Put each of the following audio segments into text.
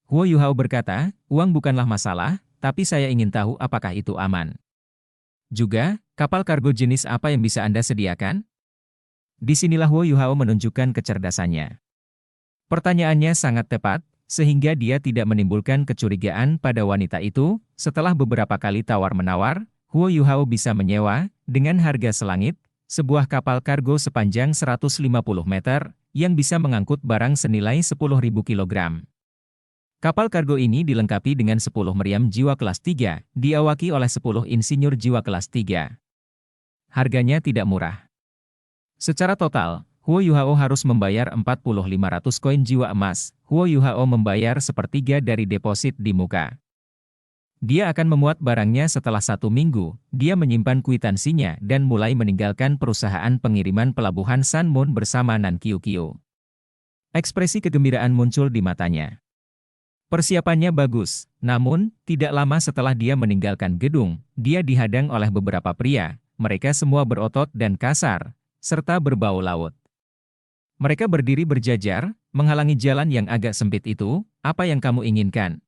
Huo Yuhao berkata, uang bukanlah masalah, tapi saya ingin tahu apakah itu aman. Juga, kapal kargo jenis apa yang bisa Anda sediakan? Disinilah Huo Yuhao menunjukkan kecerdasannya. Pertanyaannya sangat tepat, sehingga dia tidak menimbulkan kecurigaan pada wanita itu. Setelah beberapa kali tawar-menawar, Huo Yuhao bisa menyewa, dengan harga selangit, sebuah kapal kargo sepanjang 150 meter, yang bisa mengangkut barang senilai 10.000 kilogram. Kapal kargo ini dilengkapi dengan 10 meriam jiwa kelas 3, diawaki oleh 10 insinyur jiwa kelas 3. Harganya tidak murah. Secara total, Huo Yuhao harus membayar 4.500 koin jiwa emas. Huo Yuhao membayar sepertiga dari deposit di muka. Dia akan memuat barangnya setelah 1 minggu. Dia menyimpan kwitansinya dan mulai meninggalkan perusahaan pengiriman pelabuhan Sun Moon bersama Nan Qiuqiu. Ekspresi kegembiraan muncul di matanya. Persiapannya bagus, namun, tidak lama setelah dia meninggalkan gedung, dia dihadang oleh beberapa pria. Mereka semua berotot dan kasar, serta berbau laut. Mereka berdiri berjajar, menghalangi jalan yang agak sempit itu. Apa yang kamu inginkan?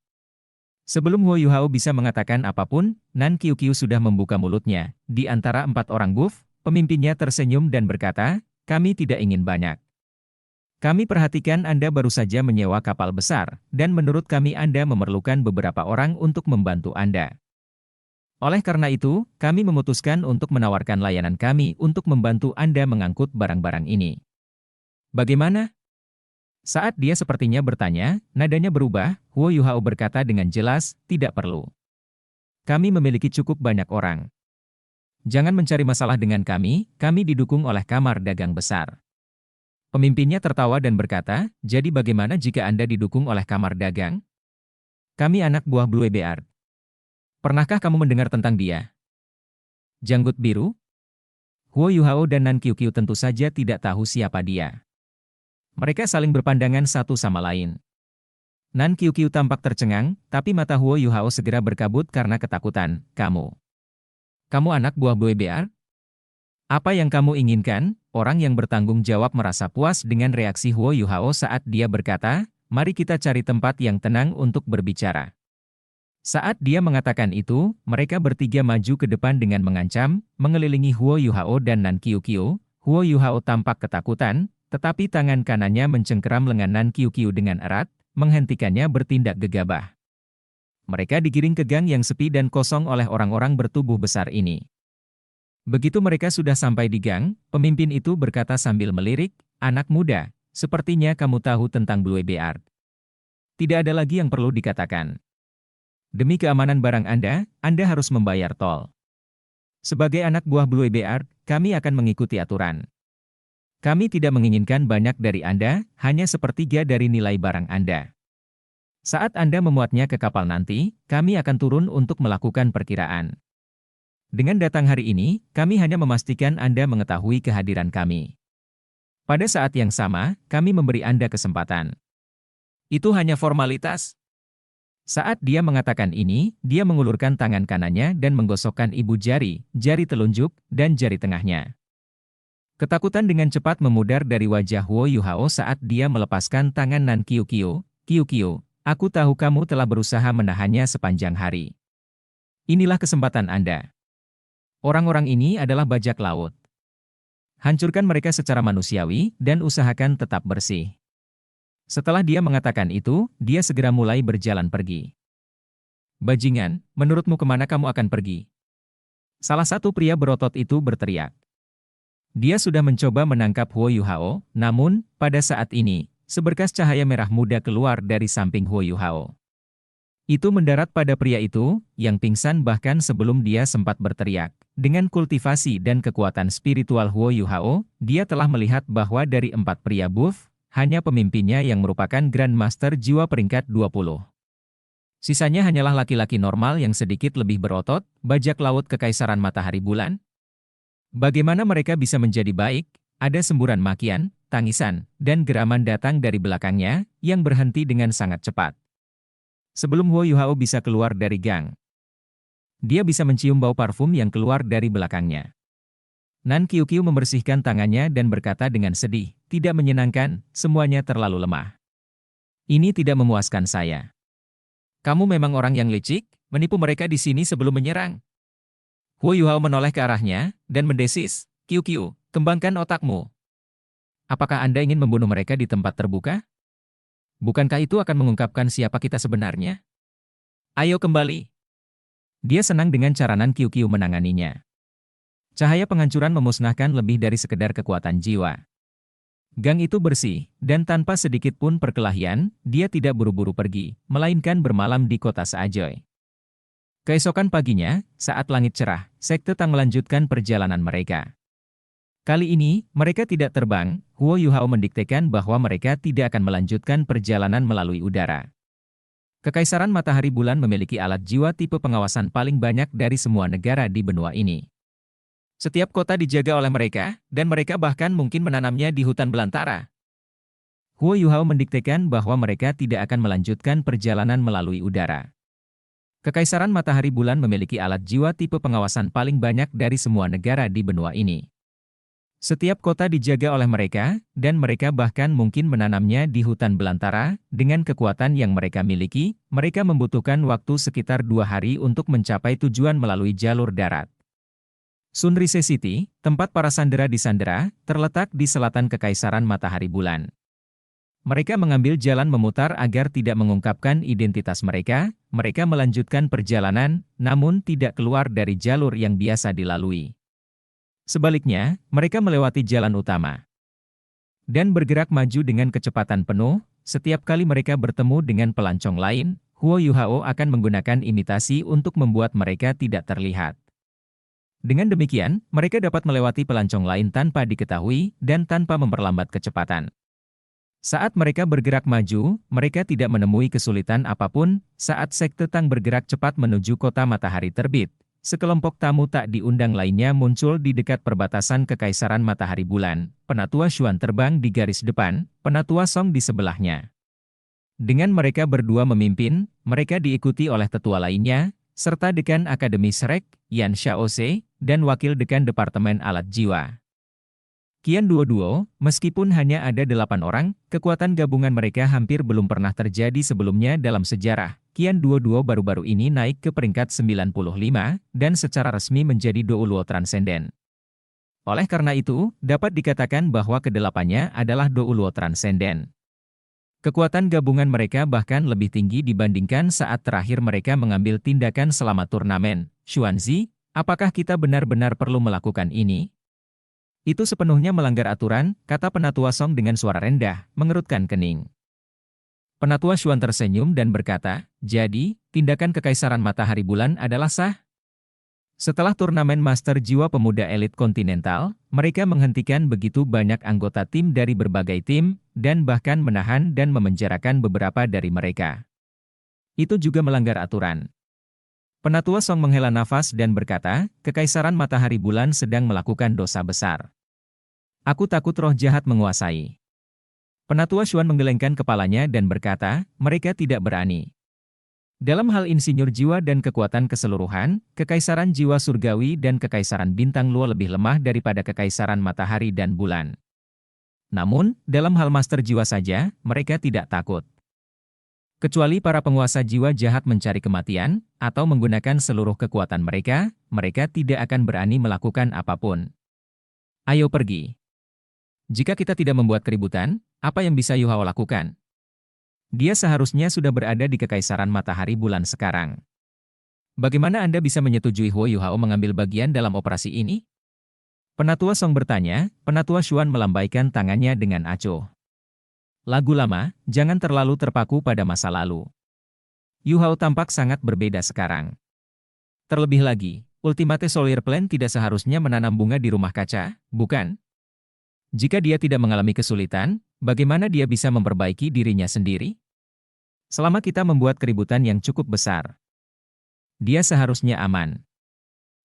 Sebelum Huo Yuhao bisa mengatakan apapun, Nan Qiuqiu sudah membuka mulutnya. Di antara 4 orang buff, pemimpinnya tersenyum dan berkata, kami tidak ingin banyak. Kami perhatikan Anda baru saja menyewa kapal besar, dan menurut kami Anda memerlukan beberapa orang untuk membantu Anda. Oleh karena itu, kami memutuskan untuk menawarkan layanan kami untuk membantu Anda mengangkut barang-barang ini. Bagaimana? Saat dia sepertinya bertanya, nadanya berubah. Huo Yuhao berkata dengan jelas, tidak perlu. Kami memiliki cukup banyak orang. Jangan mencari masalah dengan kami didukung oleh kamar dagang besar. Pemimpinnya tertawa dan berkata, jadi bagaimana jika Anda didukung oleh kamar dagang? Kami anak buah Blue Beard. Pernahkah kamu mendengar tentang dia? Janggut biru? Huo Yuhao dan Nan Qiuqiu tentu saja tidak tahu siapa dia. Mereka saling berpandangan satu sama lain. Nan Qiuqiu tampak tercengang, tapi mata Huo Yuhao segera berkabut karena ketakutan. Kamu anak buah Blue Beard? Apa yang kamu inginkan? Orang yang bertanggung jawab merasa puas dengan reaksi Huo Yuhao saat dia berkata, mari kita cari tempat yang tenang untuk berbicara. Saat dia mengatakan itu, mereka bertiga maju ke depan dengan mengancam, mengelilingi Huo Yuhao dan Nan Qiuqiu. Huo Yuhao tampak ketakutan, tetapi tangan kanannya mencengkeram lengan Nan Qiuqiu dengan erat, menghentikannya bertindak gegabah. Mereka digiring ke gang yang sepi dan kosong oleh orang-orang bertubuh besar ini. Begitu mereka sudah sampai di gang, pemimpin itu berkata sambil melirik, anak muda, sepertinya kamu tahu tentang Blue Beard. Tidak ada lagi yang perlu dikatakan. Demi keamanan barang Anda harus membayar tol. Sebagai anak buah Blue Beard, kami akan mengikuti aturan. Kami tidak menginginkan banyak dari Anda, hanya sepertiga dari nilai barang Anda. Saat Anda memuatnya ke kapal nanti, kami akan turun untuk melakukan perkiraan. Dengan datang hari ini, kami hanya memastikan Anda mengetahui kehadiran kami. Pada saat yang sama, kami memberi Anda kesempatan. Itu hanya formalitas. Saat dia mengatakan ini, dia mengulurkan tangan kanannya dan menggosokkan ibu jari, jari telunjuk, dan jari tengahnya. Ketakutan dengan cepat memudar dari wajah Huo Yuhao saat dia melepaskan tangan Nan Qiuqiu. Qiuqiu, aku tahu kamu telah berusaha menahannya sepanjang hari. Inilah kesempatan Anda. Orang-orang ini adalah bajak laut. Hancurkan mereka secara manusiawi dan usahakan tetap bersih. Setelah dia mengatakan itu, dia segera mulai berjalan pergi. Bajingan, menurutmu kemana kamu akan pergi? Salah satu pria berotot itu berteriak. Dia sudah mencoba menangkap Huo Yuhao, namun, pada saat ini, seberkas cahaya merah muda keluar dari samping Huo Yuhao. Itu mendarat pada pria itu, yang pingsan bahkan sebelum dia sempat berteriak. Dengan kultivasi dan kekuatan spiritual Huo Yuhao, dia telah melihat bahwa dari 4 pria buff, hanya pemimpinnya yang merupakan Grandmaster jiwa peringkat 20. Sisanya hanyalah laki-laki normal yang sedikit lebih berotot, bajak laut kekaisaran matahari bulan. Bagaimana mereka bisa menjadi baik? Ada semburan makian, tangisan, dan geraman datang dari belakangnya, yang berhenti dengan sangat cepat. Sebelum Huo Yuhao bisa keluar dari gang, dia bisa mencium bau parfum yang keluar dari belakangnya. Nan Qiuqiu membersihkan tangannya dan berkata dengan sedih, tidak menyenangkan, semuanya terlalu lemah. Ini tidak memuaskan saya. Kamu memang orang yang licik, menipu mereka di sini sebelum menyerang. Huo Yuhao menoleh ke arahnya, dan mendesis, Kiu Kiu, kembangkan otakmu. Apakah Anda ingin membunuh mereka di tempat terbuka? Bukankah itu akan mengungkapkan siapa kita sebenarnya? Ayo kembali. Dia senang dengan cara Nan Kiu Kiu menanganinya. Cahaya penghancuran memusnahkan lebih dari sekedar kekuatan jiwa. Gang itu bersih, dan tanpa sedikit pun perkelahian, dia tidak buru-buru pergi, melainkan bermalam di kota Seajoy. Keesokan paginya, saat langit cerah, Sekte Tang melanjutkan perjalanan mereka. Kali ini, mereka tidak terbang, Huo Yuhao mendiktekan bahwa mereka tidak akan melanjutkan perjalanan melalui udara. Kekaisaran Matahari Bulan memiliki alat jiwa tipe pengawasan paling banyak dari semua negara di benua ini. Setiap kota dijaga oleh mereka, dan mereka bahkan mungkin menanamnya di hutan belantara. Huo Yuhao mendiktekan bahwa mereka tidak akan melanjutkan perjalanan melalui udara. Kekaisaran Matahari Bulan memiliki alat jiwa tipe pengawasan paling banyak dari semua negara di benua ini. Setiap kota dijaga oleh mereka, dan mereka bahkan mungkin menanamnya di hutan belantara. Dengan kekuatan yang mereka miliki, mereka membutuhkan waktu sekitar 2 hari untuk mencapai tujuan melalui jalur darat. Sunrise City, tempat para sandera disandera, terletak di selatan Kekaisaran Matahari Bulan. Mereka mengambil jalan memutar agar tidak mengungkapkan identitas mereka. Mereka melanjutkan perjalanan, namun tidak keluar dari jalur yang biasa dilalui. Sebaliknya, mereka melewati jalan utama dan bergerak maju dengan kecepatan penuh. Setiap kali mereka bertemu dengan pelancong lain, Huo Yuhao akan menggunakan imitasi untuk membuat mereka tidak terlihat. Dengan demikian, mereka dapat melewati pelancong lain tanpa diketahui dan tanpa memperlambat kecepatan. Saat mereka bergerak maju, mereka tidak menemui kesulitan apapun. Saat Sekte Tang bergerak cepat menuju kota matahari terbit, sekelompok tamu tak diundang lainnya muncul di dekat perbatasan Kekaisaran Matahari Bulan. Penatua Xuan terbang di garis depan, Penatua Song di sebelahnya. Dengan mereka berdua memimpin, mereka diikuti oleh tetua lainnya, serta Dekan Akademi Shrek, Yan Xiaoze, dan Wakil Dekan Departemen Alat Jiwa. Qian Duo, meskipun hanya ada 8 orang, kekuatan gabungan mereka hampir belum pernah terjadi sebelumnya dalam sejarah. Qian Duo baru-baru ini naik ke peringkat 95, dan secara resmi menjadi Douluo Transenden. Oleh karena itu, dapat dikatakan bahwa kedelapannya adalah Douluo Transenden. Kekuatan gabungan mereka bahkan lebih tinggi dibandingkan saat terakhir mereka mengambil tindakan selama turnamen. Xuanzi, apakah kita benar-benar perlu melakukan ini? Itu sepenuhnya melanggar aturan, kata Penatua Song dengan suara rendah, mengerutkan kening. Penatua Xuan tersenyum dan berkata, jadi, tindakan Kekaisaran Matahari Bulan adalah sah? Setelah turnamen Master Jiwa Pemuda Elit Kontinental, mereka menghentikan begitu banyak anggota tim dari berbagai tim, dan bahkan menahan dan memenjarakan beberapa dari mereka. Itu juga melanggar aturan. Penatua Song menghela nafas dan berkata, Kekaisaran Matahari Bulan sedang melakukan dosa besar. Aku takut roh jahat menguasai. Penatua Xuan menggelengkan kepalanya dan berkata, mereka tidak berani. Dalam hal insinyur jiwa dan kekuatan keseluruhan, Kekaisaran Jiwa Surgawi dan Kekaisaran Bintang Luo lebih lemah daripada Kekaisaran Matahari dan Bulan. Namun, dalam hal Master Jiwa saja, mereka tidak takut. Kecuali para penguasa jiwa jahat mencari kematian, atau menggunakan seluruh kekuatan mereka, mereka tidak akan berani melakukan apapun. Ayo pergi. Jika kita tidak membuat keributan, apa yang bisa Yuhao lakukan? Dia seharusnya sudah berada di Kekaisaran Matahari Bulan sekarang. Bagaimana Anda bisa menyetujui Huo Yuhao mengambil bagian dalam operasi ini? Penatua Song bertanya. Penatua Xuan melambaikan tangannya dengan acuh. Lagu lama, jangan terlalu terpaku pada masa lalu. Yuhao tampak sangat berbeda sekarang. Terlebih lagi, Ultimate Solar Plan tidak seharusnya menanam bunga di rumah kaca, bukan? Jika dia tidak mengalami kesulitan, bagaimana dia bisa memperbaiki dirinya sendiri? Selama kita membuat keributan yang cukup besar, dia seharusnya aman.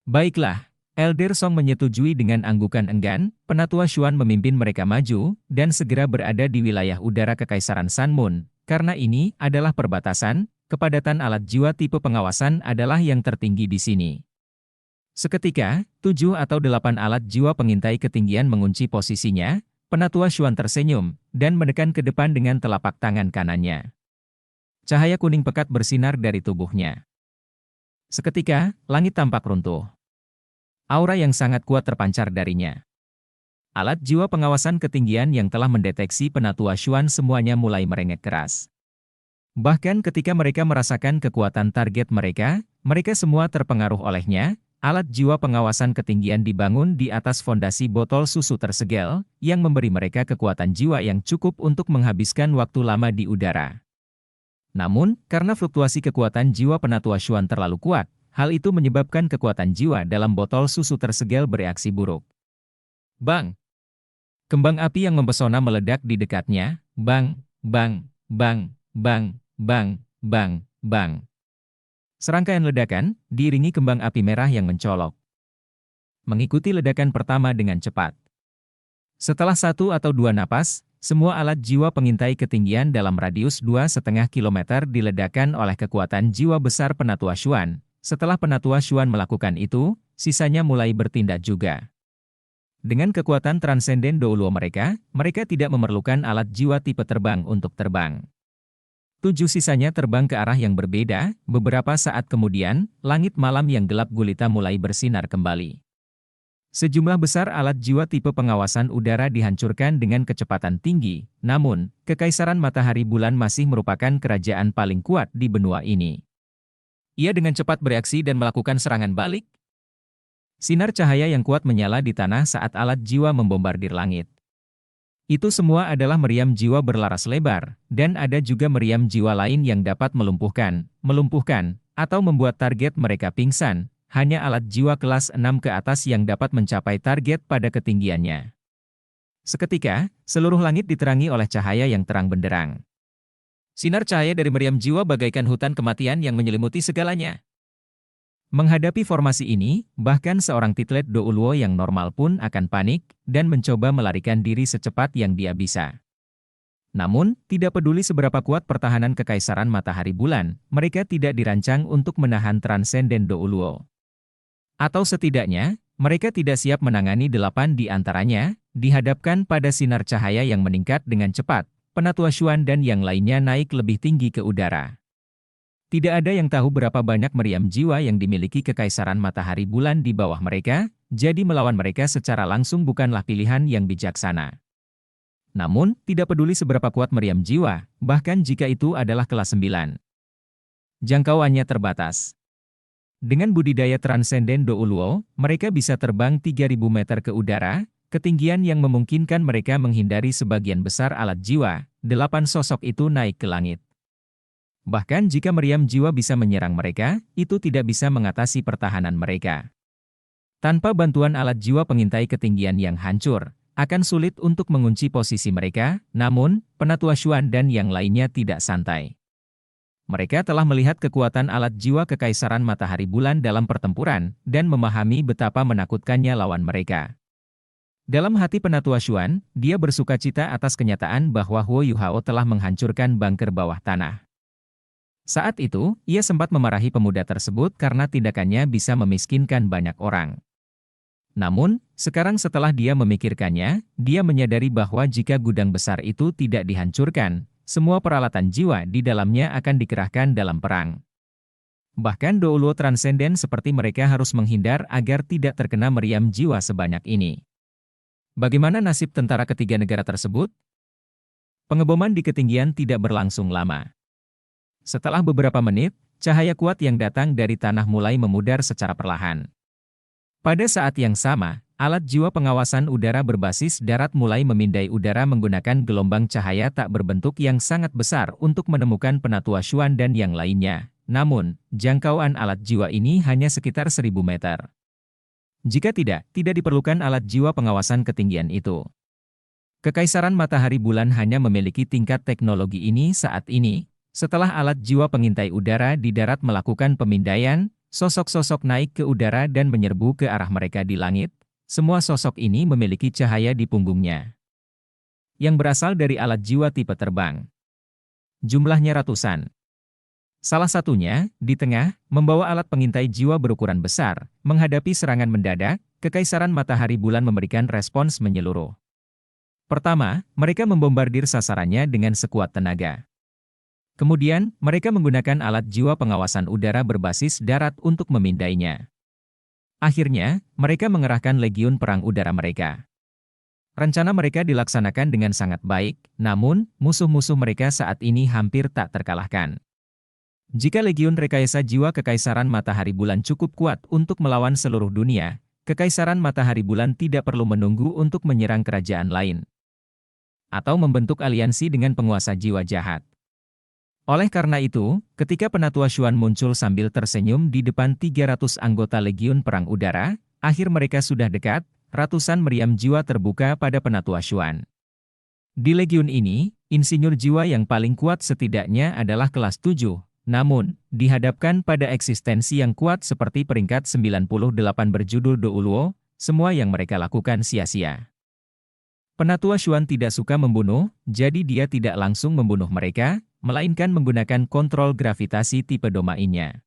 Baiklah, Elder Song menyetujui dengan anggukan enggan. Penatua Xuan memimpin mereka maju, dan segera berada di wilayah udara Kekaisaran Sanmun. Karena ini adalah perbatasan, kepadatan alat jiwa tipe pengawasan adalah yang tertinggi di sini. Seketika, 7 atau 8 alat jiwa pengintai ketinggian mengunci posisinya. Penatua Xuan tersenyum, dan menekan ke depan dengan telapak tangan kanannya. Cahaya kuning pekat bersinar dari tubuhnya. Seketika, langit tampak runtuh. Aura yang sangat kuat terpancar darinya. Alat jiwa pengawasan ketinggian yang telah mendeteksi Penatua Xuan semuanya mulai merengek keras. Bahkan ketika mereka merasakan kekuatan target mereka, mereka semua terpengaruh olehnya. Alat jiwa pengawasan ketinggian dibangun di atas fondasi botol susu tersegel, yang memberi mereka kekuatan jiwa yang cukup untuk menghabiskan waktu lama di udara. Namun, karena fluktuasi kekuatan jiwa Penatua Xuan terlalu kuat, hal itu menyebabkan kekuatan jiwa dalam botol susu tersegel bereaksi buruk. Bang! Kembang api yang mempesona meledak di dekatnya. Bang, bang, bang, bang, bang, bang, bang. Serangkaian ledakan, diiringi kembang api merah yang mencolok. Mengikuti ledakan pertama dengan cepat. Setelah 1 atau 2 napas, semua alat jiwa pengintai ketinggian dalam radius 2,5 km diledakkan oleh kekuatan jiwa besar Penatua Xuan. Setelah Penatua Xuan melakukan itu, sisanya mulai bertindak juga. Dengan kekuatan transenden Douluo mereka tidak memerlukan alat jiwa tipe terbang untuk terbang. 7 sisanya terbang ke arah yang berbeda. Beberapa saat kemudian, langit malam yang gelap gulita mulai bersinar kembali. Sejumlah besar alat jiwa tipe pengawasan udara dihancurkan dengan kecepatan tinggi, namun, Kekaisaran Matahari Bulan masih merupakan kerajaan paling kuat di benua ini. Ia dengan cepat bereaksi dan melakukan serangan balik. Sinar cahaya yang kuat menyala di tanah saat alat jiwa membombardir langit. Itu semua adalah meriam jiwa berlaras lebar, dan ada juga meriam jiwa lain yang dapat melumpuhkan, atau membuat target mereka pingsan. Hanya alat jiwa kelas 6 ke atas yang dapat mencapai target pada ketinggiannya. Seketika, seluruh langit diterangi oleh cahaya yang terang benderang. Sinar cahaya dari meriam jiwa bagaikan hutan kematian yang menyelimuti segalanya. Menghadapi formasi ini, bahkan seorang titlet Douluo yang normal pun akan panik dan mencoba melarikan diri secepat yang dia bisa. Namun, tidak peduli seberapa kuat pertahanan Kekaisaran Matahari Bulan, mereka tidak dirancang untuk menahan transenden Douluo. Atau setidaknya, mereka tidak siap menangani 8 di antaranya, dihadapkan pada sinar cahaya yang meningkat dengan cepat. Penatua Xuan dan yang lainnya naik lebih tinggi ke udara. Tidak ada yang tahu berapa banyak meriam jiwa yang dimiliki Kekaisaran Matahari Bulan di bawah mereka, jadi melawan mereka secara langsung bukanlah pilihan yang bijaksana. Namun, tidak peduli seberapa kuat meriam jiwa, bahkan jika itu adalah kelas 9. Jangkauannya terbatas. Dengan budidaya transenden Douluo, mereka bisa terbang 3.000 meter ke udara, ketinggian yang memungkinkan mereka menghindari sebagian besar alat jiwa. 8 sosok itu naik ke langit. Bahkan jika meriam jiwa bisa menyerang mereka, itu tidak bisa mengatasi pertahanan mereka. Tanpa bantuan alat jiwa pengintai ketinggian yang hancur, akan sulit untuk mengunci posisi mereka, namun, Penatua Xuan dan yang lainnya tidak santai. Mereka telah melihat kekuatan alat jiwa Kekaisaran Matahari Bulan dalam pertempuran, dan memahami betapa menakutkannya lawan mereka. Dalam hati Penatua Xuan, dia bersukacita atas kenyataan bahwa Huo Yuhao telah menghancurkan bunker bawah tanah. Saat itu, ia sempat memarahi pemuda tersebut karena tindakannya bisa memiskinkan banyak orang. Namun, sekarang setelah dia memikirkannya, dia menyadari bahwa jika gudang besar itu tidak dihancurkan, semua peralatan jiwa di dalamnya akan dikerahkan dalam perang. Bahkan Douluo transenden seperti mereka harus menghindar agar tidak terkena meriam jiwa sebanyak ini. Bagaimana nasib tentara ketiga negara tersebut? Pengeboman di ketinggian tidak berlangsung lama. Setelah beberapa menit, cahaya kuat yang datang dari tanah mulai memudar secara perlahan. Pada saat yang sama, alat jiwa pengawasan udara berbasis darat mulai memindai udara menggunakan gelombang cahaya tak berbentuk yang sangat besar untuk menemukan Penatua Xuan dan yang lainnya. Namun, jangkauan alat jiwa ini hanya sekitar 1.000 meter. Jika tidak diperlukan alat jiwa pengawasan ketinggian itu. Kekaisaran Matahari Bulan hanya memiliki tingkat teknologi ini saat ini. Setelah alat jiwa pengintai udara di darat melakukan pemindaian, sosok-sosok naik ke udara dan menyerbu ke arah mereka di langit. Semua sosok ini memiliki cahaya di punggungnya, yang berasal dari alat jiwa tipe terbang. Jumlahnya ratusan. Salah satunya, di tengah, membawa alat pengintai jiwa berukuran besar. Menghadapi serangan mendadak, Kekaisaran Matahari Bulan memberikan respons menyeluruh. Pertama, mereka membombardir sasarannya dengan sekuat tenaga. Kemudian, mereka menggunakan alat jiwa pengawasan udara berbasis darat untuk memindainya. Akhirnya, mereka mengerahkan legiun perang udara mereka. Rencana mereka dilaksanakan dengan sangat baik, namun, musuh-musuh mereka saat ini hampir tak terkalahkan. Jika legiun rekayasa jiwa Kekaisaran Matahari Bulan cukup kuat untuk melawan seluruh dunia, Kekaisaran Matahari Bulan tidak perlu menunggu untuk menyerang kerajaan lain. Atau membentuk aliansi dengan penguasa jiwa jahat. Oleh karena itu, ketika Penatua Xuan muncul sambil tersenyum di depan 300 anggota Legiun Perang Udara, akhir mereka sudah dekat, ratusan meriam jiwa terbuka pada Penatua Xuan. Di Legiun ini, insinyur jiwa yang paling kuat setidaknya adalah kelas 7, namun, dihadapkan pada eksistensi yang kuat seperti peringkat 98 berjudul Douluo, semua yang mereka lakukan sia-sia. Penatua Xuan tidak suka membunuh, jadi dia tidak langsung membunuh mereka, melainkan menggunakan kontrol gravitasi tipe domainnya.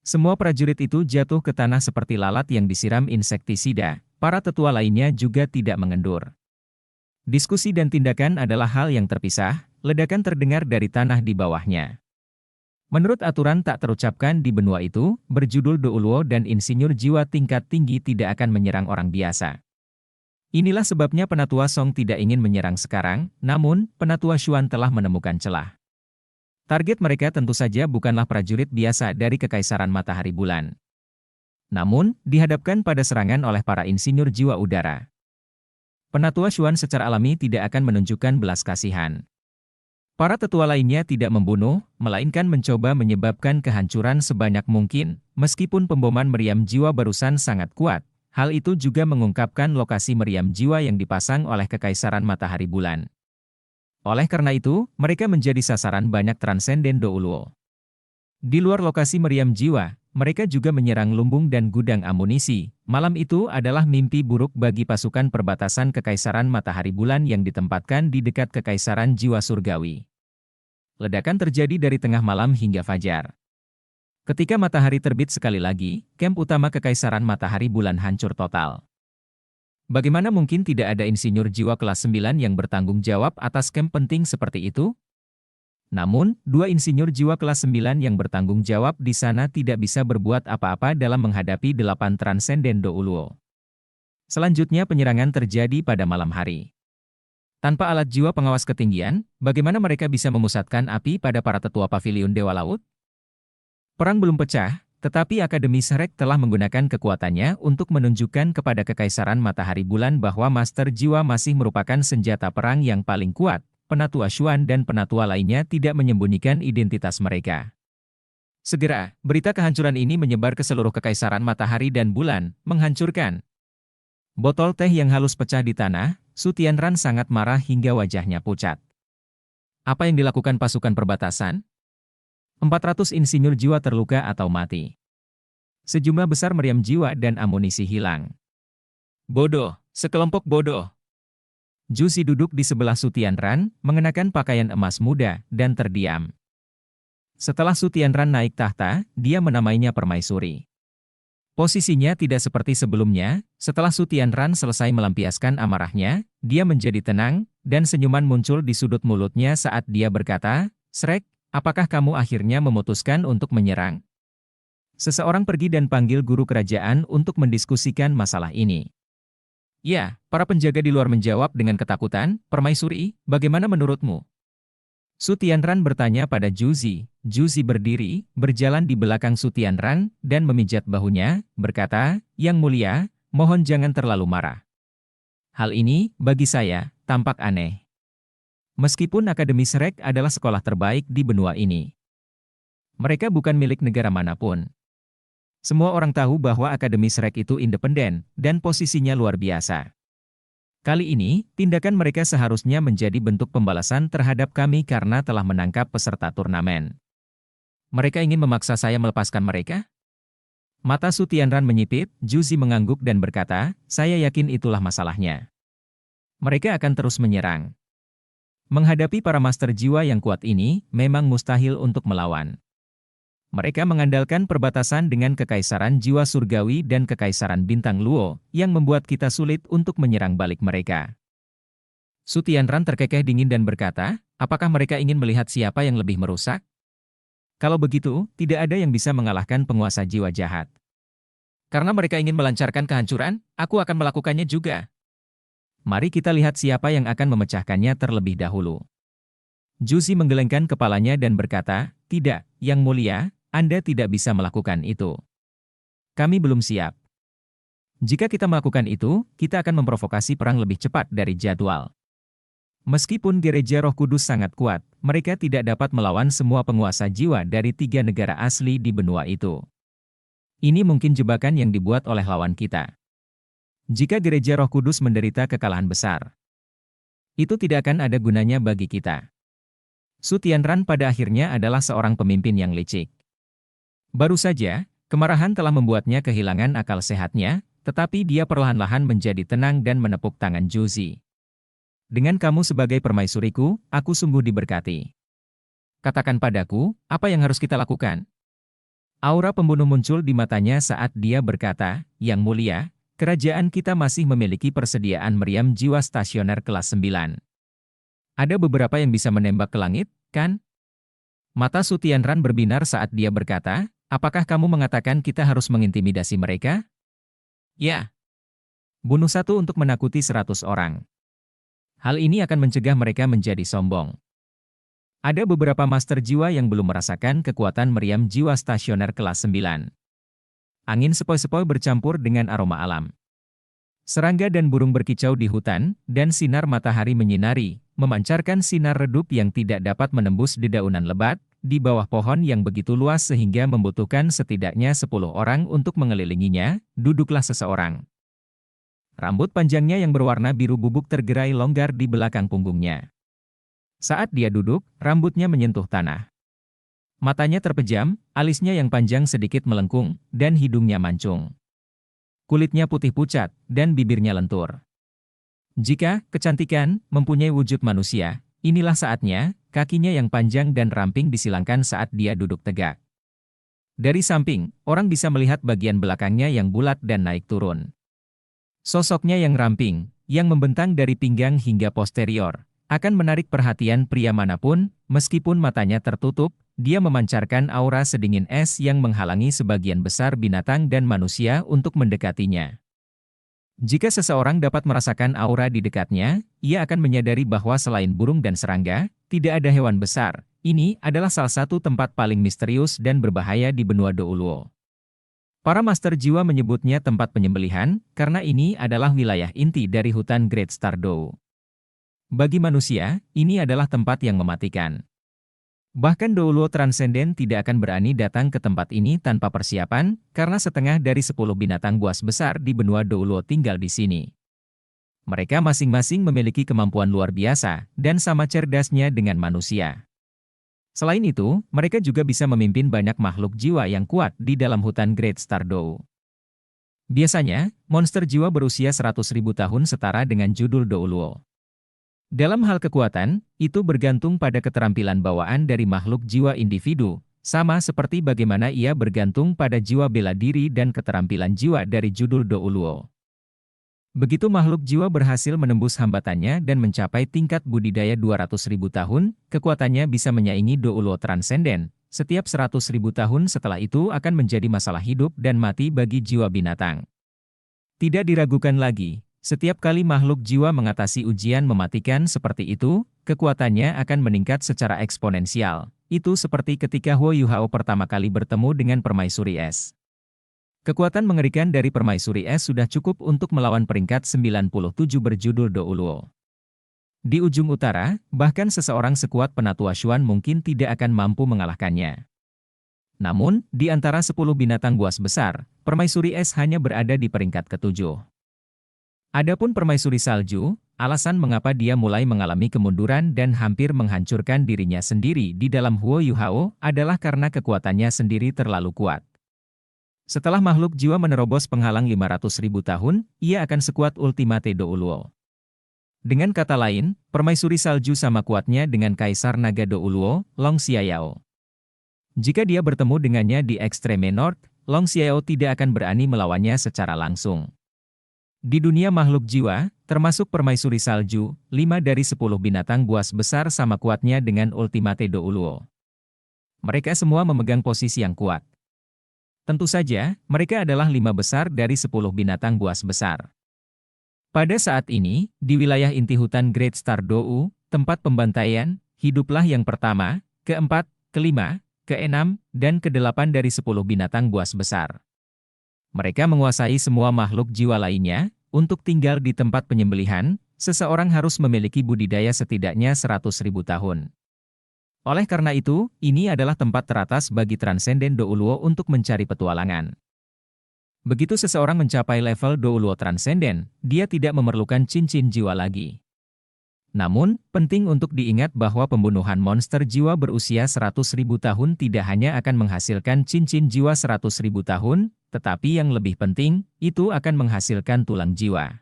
Semua prajurit itu jatuh ke tanah seperti lalat yang disiram insektisida, para tetua lainnya juga tidak mengendur. Diskusi dan tindakan adalah hal yang terpisah, ledakan terdengar dari tanah di bawahnya. Menurut aturan tak terucapkan di benua itu, berjudul Douluo dan insinyur jiwa tingkat tinggi tidak akan menyerang orang biasa. Inilah sebabnya Penatua Song tidak ingin menyerang sekarang, namun, Penatua Xuan telah menemukan celah. Target mereka tentu saja bukanlah prajurit biasa dari Kekaisaran Matahari Bulan. Namun, dihadapkan pada serangan oleh para insinyur jiwa udara. Penatua Xuan secara alami tidak akan menunjukkan belas kasihan. Para tetua lainnya tidak membunuh, melainkan mencoba menyebabkan kehancuran sebanyak mungkin, meskipun pemboman meriam jiwa barusan sangat kuat. Hal itu juga mengungkapkan lokasi meriam jiwa yang dipasang oleh Kekaisaran Matahari Bulan. Oleh karena itu, mereka menjadi sasaran banyak transenden Douluo. Di luar lokasi meriam jiwa, mereka juga menyerang lumbung dan gudang amunisi. Malam itu adalah mimpi buruk bagi pasukan perbatasan Kekaisaran Matahari Bulan yang ditempatkan di dekat Kekaisaran Jiwa Surgawi. Ledakan terjadi dari tengah malam hingga fajar. Ketika matahari terbit sekali lagi, kamp utama Kekaisaran Matahari Bulan hancur total. Bagaimana mungkin tidak ada insinyur jiwa kelas 9 yang bertanggung jawab atas kamp penting seperti itu? Namun, dua insinyur jiwa kelas 9 yang bertanggung jawab di sana tidak bisa berbuat apa-apa dalam menghadapi 8 transenden Douluo. Selanjutnya penyerangan terjadi pada malam hari. Tanpa alat jiwa pengawas ketinggian, bagaimana mereka bisa memusatkan api pada para tetua paviliun Dewa Laut? Perang belum pecah, tetapi Akademi Shrek telah menggunakan kekuatannya untuk menunjukkan kepada Kekaisaran Matahari Bulan bahwa Master Jiwa masih merupakan senjata perang yang paling kuat. Penatua Xuan dan penatua lainnya tidak menyembunyikan identitas mereka. Segera, berita kehancuran ini menyebar ke seluruh Kekaisaran Matahari dan Bulan, menghancurkan. Botol teh yang halus pecah di tanah, Su Tianran sangat marah hingga wajahnya pucat. Apa yang dilakukan pasukan perbatasan? 400 insinyur jiwa terluka atau mati. Sejumlah besar meriam jiwa dan amunisi hilang. Bodoh, sekelompok bodoh. Juzi duduk di sebelah Su Tianran, mengenakan pakaian emas muda, dan terdiam. Setelah Su Tianran naik tahta, dia menamainya permaisuri. Posisinya tidak seperti sebelumnya, setelah Su Tianran selesai melampiaskan amarahnya, dia menjadi tenang, dan senyuman muncul di sudut mulutnya saat dia berkata, "Shrek, apakah kamu akhirnya memutuskan untuk menyerang?" Seseorang pergi dan panggil guru kerajaan untuk mendiskusikan masalah ini. Ya, para penjaga di luar menjawab dengan ketakutan, "Permaisuri, bagaimana menurutmu?" Su Tianran bertanya pada Juzi. Juzi berdiri, berjalan di belakang Su Tianran, dan memijat bahunya, berkata, "Yang mulia, mohon jangan terlalu marah. Hal ini, bagi saya, tampak aneh. Meskipun Akademi Shrek adalah sekolah terbaik di benua ini, mereka bukan milik negara manapun. Semua orang tahu bahwa Akademi Shrek itu independen, dan posisinya luar biasa. Kali ini, tindakan mereka seharusnya menjadi bentuk pembalasan terhadap kami karena telah menangkap peserta turnamen. Mereka ingin memaksa saya melepaskan mereka?" Mata Su Tianran menyipit, Juzi mengangguk dan berkata, "Saya yakin itulah masalahnya. Mereka akan terus menyerang. Menghadapi para master jiwa yang kuat ini, memang mustahil untuk melawan. Mereka mengandalkan perbatasan dengan Kekaisaran Jiwa Surgawi dan Kekaisaran Bintang Luo, yang membuat kita sulit untuk menyerang balik mereka." Su Tianran terkekeh dingin dan berkata, apakah mereka ingin melihat siapa yang lebih merusak? Kalau begitu, tidak ada yang bisa mengalahkan penguasa jiwa jahat. Karena mereka ingin melancarkan kehancuran, aku akan melakukannya juga. Mari kita lihat siapa yang akan memecahkannya terlebih dahulu. Juzi menggelengkan kepalanya dan berkata, tidak, Yang Mulia, Anda tidak bisa melakukan itu. Kami belum siap. Jika kita melakukan itu, kita akan memprovokasi perang lebih cepat dari jadwal. Meskipun gereja Roh Kudus sangat kuat, mereka tidak dapat melawan semua penguasa jiwa dari 3 negara asli di benua itu. Ini mungkin jebakan yang dibuat oleh lawan kita. Jika gereja Roh Kudus menderita kekalahan besar, itu tidak akan ada gunanya bagi kita. Su Tianran pada akhirnya adalah seorang pemimpin yang licik. Baru saja, kemarahan telah membuatnya kehilangan akal sehatnya, tetapi dia perlahan-lahan menjadi tenang dan menepuk tangan Juzi. Dengan kamu sebagai permaisuriku, aku sungguh diberkati. Katakan padaku, apa yang harus kita lakukan? Aura pembunuh muncul di matanya saat dia berkata, Yang Mulia, kerajaan kita masih memiliki persediaan meriam jiwa stasioner kelas 9. Ada beberapa yang bisa menembak ke langit, kan? Mata Su Tianran berbinar saat dia berkata, apakah kamu mengatakan kita harus mengintimidasi mereka? Ya. Bunuh 1 untuk menakuti 100 orang. Hal ini akan mencegah mereka menjadi sombong. Ada beberapa master jiwa yang belum merasakan kekuatan meriam jiwa stasioner kelas 9. Angin sepoi-sepoi bercampur dengan aroma alam. Serangga dan burung berkicau di hutan, dan sinar matahari menyinari, memancarkan sinar redup yang tidak dapat menembus dedaunan lebat, di bawah pohon yang begitu luas sehingga membutuhkan setidaknya 10 orang untuk mengelilinginya, duduklah seseorang. Rambut panjangnya yang berwarna biru bubuk tergerai longgar di belakang punggungnya. Saat dia duduk, rambutnya menyentuh tanah. Matanya terpejam, alisnya yang panjang sedikit melengkung, dan hidungnya mancung. Kulitnya putih pucat, dan bibirnya lentur. Jika kecantikan mempunyai wujud manusia, inilah saatnya, kakinya yang panjang dan ramping disilangkan saat dia duduk tegak. Dari samping, orang bisa melihat bagian belakangnya yang bulat dan naik turun. Sosoknya yang ramping, yang membentang dari pinggang hingga posterior, akan menarik perhatian pria manapun, meskipun matanya tertutup, dia memancarkan aura sedingin es yang menghalangi sebagian besar binatang dan manusia untuk mendekatinya. Jika seseorang dapat merasakan aura di dekatnya, ia akan menyadari bahwa selain burung dan serangga, tidak ada hewan besar. Ini adalah salah satu tempat paling misterius dan berbahaya di benua Douluo. Para master jiwa menyebutnya tempat penyembelihan, karena ini adalah wilayah inti dari hutan Great Stardow. Bagi manusia, ini adalah tempat yang mematikan. Bahkan Douluo Transcendent tidak akan berani datang ke tempat ini tanpa persiapan, karena setengah dari 10 binatang buas besar di benua Douluo tinggal di sini. Mereka masing-masing memiliki kemampuan luar biasa, dan sama cerdasnya dengan manusia. Selain itu, mereka juga bisa memimpin banyak makhluk jiwa yang kuat di dalam hutan Great Stardow. Biasanya, monster jiwa berusia 100.000 tahun setara dengan judul Douluo. Dalam hal kekuatan, itu bergantung pada keterampilan bawaan dari makhluk jiwa individu, sama seperti bagaimana ia bergantung pada jiwa bela diri dan keterampilan jiwa dari judul Douluo. Begitu makhluk jiwa berhasil menembus hambatannya dan mencapai tingkat budidaya 200.000 tahun, kekuatannya bisa menyaingi Douluo Transcendent. Setiap 100.000 tahun setelah itu akan menjadi masalah hidup dan mati bagi jiwa binatang. Tidak diragukan lagi, setiap kali makhluk jiwa mengatasi ujian mematikan seperti itu, kekuatannya akan meningkat secara eksponensial. Itu seperti ketika Huo Yuhao pertama kali bertemu dengan Permaisuri Es. Kekuatan mengerikan dari Permaisuri Es sudah cukup untuk melawan peringkat 97 berjudul Douluo. Di ujung utara, bahkan seseorang sekuat Penatua Xuan mungkin tidak akan mampu mengalahkannya. Namun, di antara 10 binatang buas besar, Permaisuri Es hanya berada di peringkat ke-7. Adapun Permaisuri Salju, alasan mengapa dia mulai mengalami kemunduran dan hampir menghancurkan dirinya sendiri di dalam Huo Yuhao adalah karena kekuatannya sendiri terlalu kuat. Setelah makhluk jiwa menerobos penghalang 500.000 tahun, ia akan sekuat Ultimate Douluo. Dengan kata lain, Permaisuri Salju sama kuatnya dengan Kaisar Naga Douluo, Long Xiayao. Jika dia bertemu dengannya di Extreme North, Long Xiayao tidak akan berani melawannya secara langsung. Di dunia makhluk jiwa, termasuk permaisuri salju, 5 dari 10 binatang buas besar sama kuatnya dengan Ultimate Douluo. Mereka semua memegang posisi yang kuat. Tentu saja, mereka adalah 5 besar dari 10 binatang buas besar. Pada saat ini, di wilayah inti hutan Great Star Dou, tempat pembantaian, hiduplah yang pertama, keempat, kelima, keenam, dan kedelapan dari 10 binatang buas besar. Mereka menguasai semua makhluk jiwa lainnya. Untuk tinggal di tempat penyembelihan, seseorang harus memiliki budidaya setidaknya 100.000 tahun. Oleh karena itu, ini adalah tempat teratas bagi Transcendent Douluo untuk mencari petualangan. Begitu seseorang mencapai level Douluo Transcendent, dia tidak memerlukan cincin jiwa lagi. Namun, penting untuk diingat bahwa pembunuhan monster jiwa berusia 100.000 tahun tidak hanya akan menghasilkan cincin jiwa 100.000 tahun, tetapi yang lebih penting, itu akan menghasilkan tulang jiwa.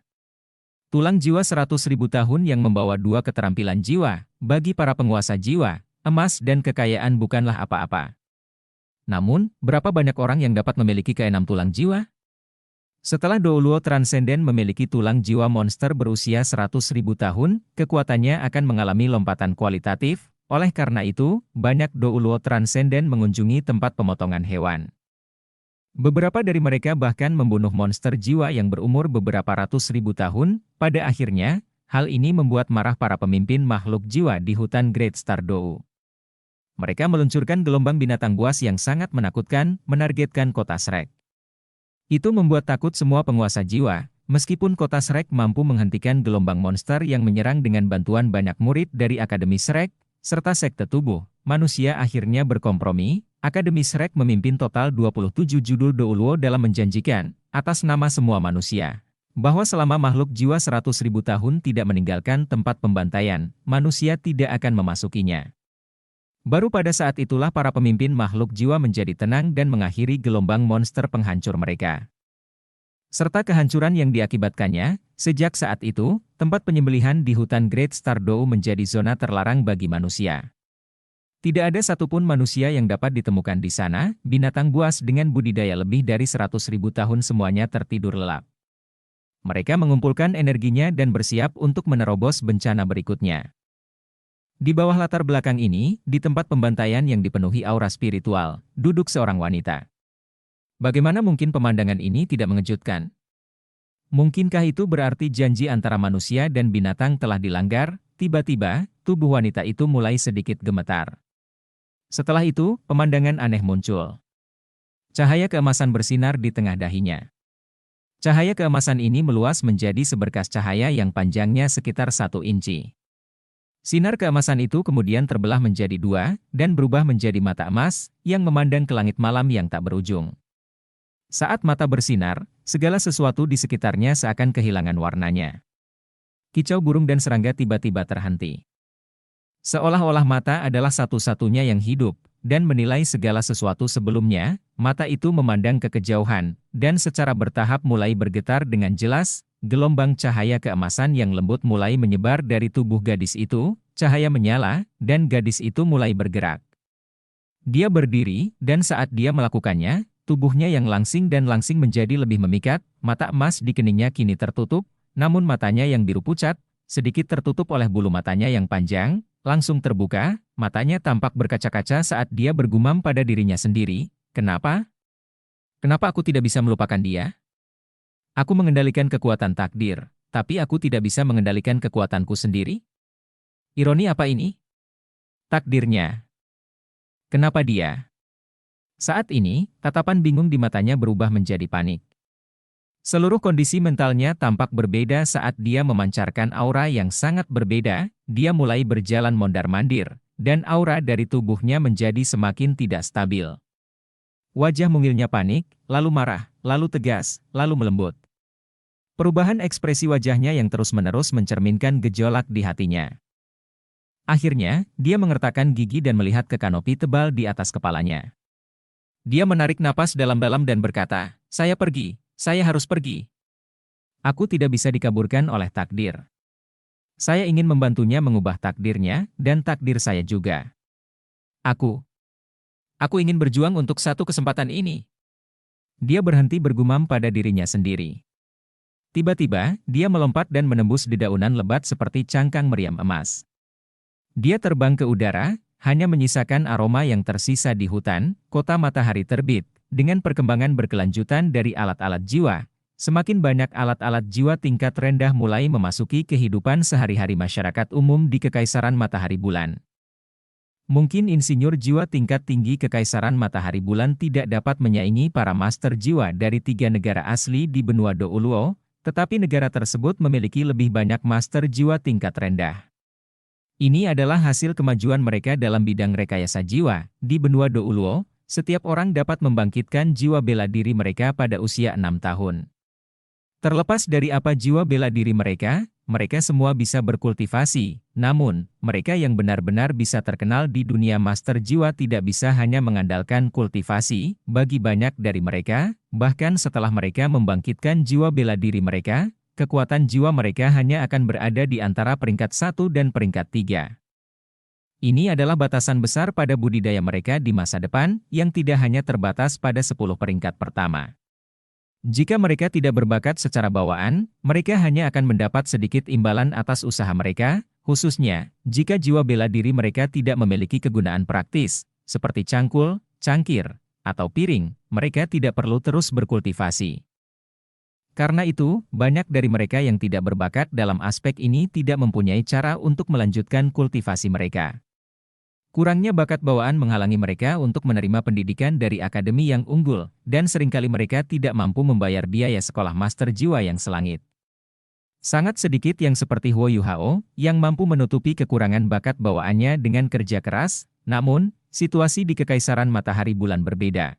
Tulang jiwa 100.000 tahun yang membawa 2 keterampilan jiwa, bagi para penguasa jiwa, emas dan kekayaan bukanlah apa-apa. Namun, berapa banyak orang yang dapat memiliki keenam tulang jiwa? Setelah Douluo Transcendent memiliki tulang jiwa monster berusia 100.000 tahun, kekuatannya akan mengalami lompatan kualitatif. Oleh karena itu, banyak Douluo Transcendent mengunjungi tempat pemotongan hewan. Beberapa dari mereka bahkan membunuh monster jiwa yang berumur beberapa ratus ribu tahun. Pada akhirnya, hal ini membuat marah para pemimpin makhluk jiwa di hutan Great Star Dou. Mereka meluncurkan gelombang binatang buas yang sangat menakutkan, menargetkan kota Shrek. Itu membuat takut semua penguasa jiwa, meskipun kota Shrek mampu menghentikan gelombang monster yang menyerang dengan bantuan banyak murid dari Akademi Shrek, serta sekte tubuh. Manusia akhirnya berkompromi. Akademi Shrek memimpin total 27 judul Douluo dalam menjanjikan, atas nama semua manusia, bahwa selama makhluk jiwa 100.000 tahun tidak meninggalkan tempat pembantaian, manusia tidak akan memasukinya. Baru pada saat itulah para pemimpin makhluk jiwa menjadi tenang dan mengakhiri gelombang monster penghancur mereka. Serta kehancuran yang diakibatkannya, sejak saat itu, tempat penyembelihan di hutan Great Star Dou menjadi zona terlarang bagi manusia. Tidak ada satupun manusia yang dapat ditemukan di sana. Binatang buas dengan budidaya lebih dari 100.000 tahun semuanya tertidur lelap. Mereka mengumpulkan energinya dan bersiap untuk menerobos bencana berikutnya. Di bawah latar belakang ini, di tempat pembantaian yang dipenuhi aura spiritual, duduk seorang wanita. Bagaimana mungkin pemandangan ini tidak mengejutkan? Mungkinkah itu berarti janji antara manusia dan binatang telah dilanggar? Tiba-tiba, tubuh wanita itu mulai sedikit gemetar. Setelah itu, pemandangan aneh muncul. Cahaya keemasan bersinar di tengah dahinya. Cahaya keemasan ini meluas menjadi seberkas cahaya yang panjangnya sekitar 1 inci. Sinar keemasan itu kemudian terbelah menjadi 2, dan berubah menjadi mata emas, yang memandang ke langit malam yang tak berujung. Saat mata bersinar, segala sesuatu di sekitarnya seakan kehilangan warnanya. Kicau burung dan serangga tiba-tiba terhenti. Seolah-olah mata adalah satu-satunya yang hidup, dan menilai segala sesuatu sebelumnya. Mata itu memandang ke kejauhan, dan secara bertahap mulai bergetar dengan jelas. Gelombang cahaya keemasan yang lembut mulai menyebar dari tubuh gadis itu, cahaya menyala, dan gadis itu mulai bergerak. Dia berdiri, dan saat dia melakukannya, tubuhnya yang langsing dan langsing menjadi lebih memikat, mata emas di keningnya kini tertutup, namun matanya yang biru pucat, sedikit tertutup oleh bulu matanya yang panjang, langsung terbuka, matanya tampak berkaca-kaca saat dia bergumam pada dirinya sendiri, "Kenapa? Kenapa aku tidak bisa melupakan dia? Aku mengendalikan kekuatan takdir, tapi aku tidak bisa mengendalikan kekuatanku sendiri? Ironi apa ini? Takdirnya. Kenapa dia?" Saat ini, tatapan bingung di matanya berubah menjadi panik. Seluruh kondisi mentalnya tampak berbeda saat dia memancarkan aura yang sangat berbeda. Dia mulai berjalan mondar-mandir, dan aura dari tubuhnya menjadi semakin tidak stabil. Wajah mungilnya panik, lalu marah, lalu tegas, lalu melembut. Perubahan ekspresi wajahnya yang terus-menerus mencerminkan gejolak di hatinya. Akhirnya, dia mengertakkan gigi dan melihat ke kanopi tebal di atas kepalanya. Dia menarik napas dalam-dalam dan berkata, "Saya pergi, saya harus pergi. Aku tidak bisa dikaburkan oleh takdir. Saya ingin membantunya mengubah takdirnya, dan takdir saya juga. Aku ingin berjuang untuk satu kesempatan ini." Dia berhenti bergumam pada dirinya sendiri. Tiba-tiba, dia melompat dan menembus dedaunan lebat seperti cangkang meriam emas. Dia terbang ke udara, hanya menyisakan aroma yang tersisa di hutan, kota matahari terbit, dengan perkembangan berkelanjutan dari alat-alat jiwa. Semakin banyak alat-alat jiwa tingkat rendah mulai memasuki kehidupan sehari-hari masyarakat umum di Kekaisaran Matahari Bulan. Mungkin insinyur jiwa tingkat tinggi Kekaisaran Matahari Bulan tidak dapat menyaingi para master jiwa dari 3 negara asli di benua Douluo, tetapi negara tersebut memiliki lebih banyak master jiwa tingkat rendah. Ini adalah hasil kemajuan mereka dalam bidang rekayasa jiwa. Di benua Douluo, setiap orang dapat membangkitkan jiwa bela diri mereka pada usia 6 tahun. Terlepas dari apa jiwa bela diri mereka semua bisa berkultivasi. Namun, mereka yang benar-benar bisa terkenal di dunia master jiwa tidak bisa hanya mengandalkan kultivasi. Bagi banyak dari mereka, bahkan setelah mereka membangkitkan jiwa bela diri mereka, kekuatan jiwa mereka hanya akan berada di antara peringkat 1 dan peringkat 3. Ini adalah batasan besar pada budidaya mereka di masa depan, yang tidak hanya terbatas pada 10 peringkat pertama. Jika mereka tidak berbakat secara bawaan, mereka hanya akan mendapat sedikit imbalan atas usaha mereka, khususnya jika jiwa bela diri mereka tidak memiliki kegunaan praktis, seperti cangkul, cangkir, atau piring, mereka tidak perlu terus berkultivasi. Karena itu, banyak dari mereka yang tidak berbakat dalam aspek ini tidak mempunyai cara untuk melanjutkan kultivasi mereka. Kurangnya bakat bawaan menghalangi mereka untuk menerima pendidikan dari akademi yang unggul, dan seringkali mereka tidak mampu membayar biaya sekolah master jiwa yang selangit. Sangat sedikit yang seperti Huo Yuhao, yang mampu menutupi kekurangan bakat bawaannya dengan kerja keras, namun, situasi di Kekaisaran Matahari Bulan berbeda.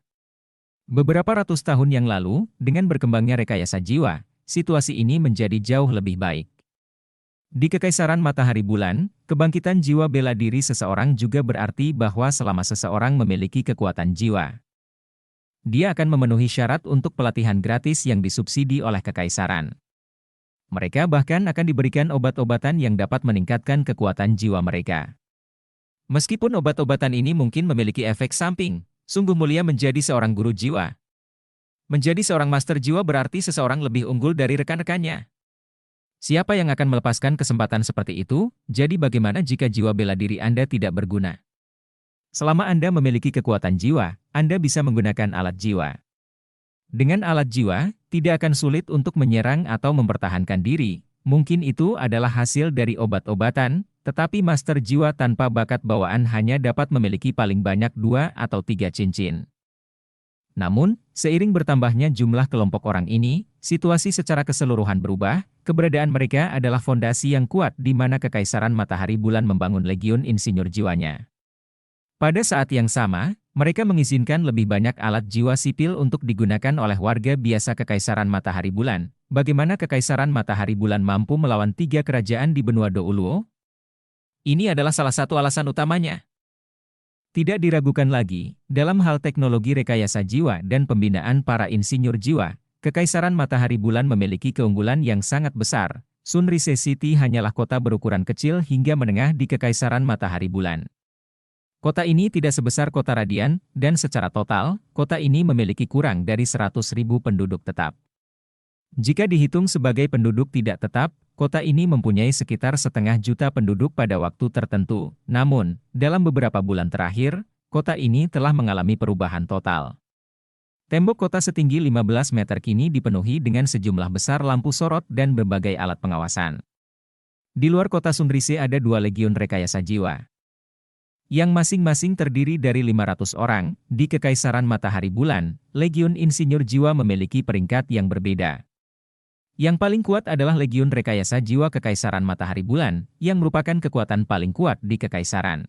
Beberapa ratus tahun yang lalu, dengan berkembangnya rekayasa jiwa, situasi ini menjadi jauh lebih baik. Di Kekaisaran Matahari Bulan, kebangkitan jiwa bela diri seseorang juga berarti bahwa selama seseorang memiliki kekuatan jiwa, dia akan memenuhi syarat untuk pelatihan gratis yang disubsidi oleh Kekaisaran. Mereka bahkan akan diberikan obat-obatan yang dapat meningkatkan kekuatan jiwa mereka. Meskipun obat-obatan ini mungkin memiliki efek samping, sungguh mulia menjadi seorang guru jiwa. Menjadi seorang master jiwa berarti seseorang lebih unggul dari rekan-rekannya. Siapa yang akan melepaskan kesempatan seperti itu? Jadi bagaimana jika jiwa bela diri Anda tidak berguna? Selama Anda memiliki kekuatan jiwa, Anda bisa menggunakan alat jiwa. Dengan alat jiwa, tidak akan sulit untuk menyerang atau mempertahankan diri. Mungkin itu adalah hasil dari obat-obatan, tetapi master jiwa tanpa bakat bawaan hanya dapat memiliki paling banyak 2 atau 3 cincin. Namun, seiring bertambahnya jumlah kelompok orang ini, situasi secara keseluruhan berubah. Keberadaan mereka adalah fondasi yang kuat di mana Kekaisaran Matahari Bulan membangun legiun insinyur jiwanya. Pada saat yang sama, mereka mengizinkan lebih banyak alat jiwa sipil untuk digunakan oleh warga biasa Kekaisaran Matahari Bulan. Bagaimana Kekaisaran Matahari Bulan mampu melawan 3 kerajaan di benua Douluo? Ini adalah salah satu alasan utamanya. Tidak diragukan lagi, dalam hal teknologi rekayasa jiwa dan pembinaan para insinyur jiwa, Kekaisaran Matahari Bulan memiliki keunggulan yang sangat besar. Sunrise City hanyalah kota berukuran kecil hingga menengah di Kekaisaran Matahari Bulan. Kota ini tidak sebesar kota Radian, dan secara total, kota ini memiliki kurang dari 100.000 penduduk tetap. Jika dihitung sebagai penduduk tidak tetap, kota ini mempunyai sekitar 500.000 penduduk pada waktu tertentu. Namun, dalam beberapa bulan terakhir, kota ini telah mengalami perubahan total. Tembok kota setinggi 15 meter kini dipenuhi dengan sejumlah besar lampu sorot dan berbagai alat pengawasan. Di luar kota Sunrise ada 2 legiun rekayasa jiwa, yang masing-masing terdiri dari 500 orang. Di Kekaisaran Matahari Bulan, legiun insinyur jiwa memiliki peringkat yang berbeda. Yang paling kuat adalah legiun rekayasa jiwa Kekaisaran Matahari Bulan, yang merupakan kekuatan paling kuat di Kekaisaran.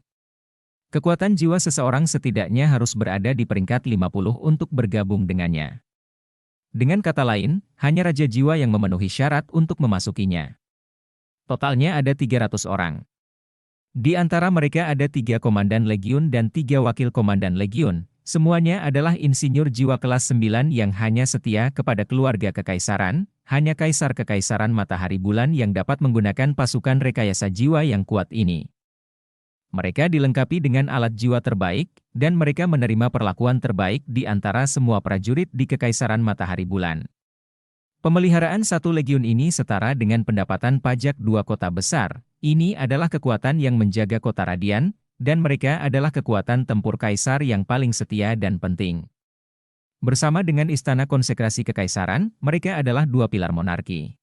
Kekuatan jiwa seseorang setidaknya harus berada di peringkat 50 untuk bergabung dengannya. Dengan kata lain, hanya Raja Jiwa yang memenuhi syarat untuk memasukinya. Totalnya ada 300 orang. Di antara mereka ada 3 komandan legiun dan 3 wakil komandan legiun. Semuanya adalah insinyur jiwa kelas 9 yang hanya setia kepada keluarga Kekaisaran. Hanya Kaisar Kekaisaran Matahari Bulan yang dapat menggunakan pasukan rekayasa jiwa yang kuat ini. Mereka dilengkapi dengan alat jiwa terbaik, dan mereka menerima perlakuan terbaik di antara semua prajurit di Kekaisaran Matahari Bulan. Pemeliharaan satu legiun ini setara dengan pendapatan pajak dua kota besar. Ini adalah kekuatan yang menjaga kota Radian, dan mereka adalah kekuatan tempur kaisar yang paling setia dan penting. Bersama dengan istana konsekrasi kekaisaran, mereka adalah dua pilar monarki.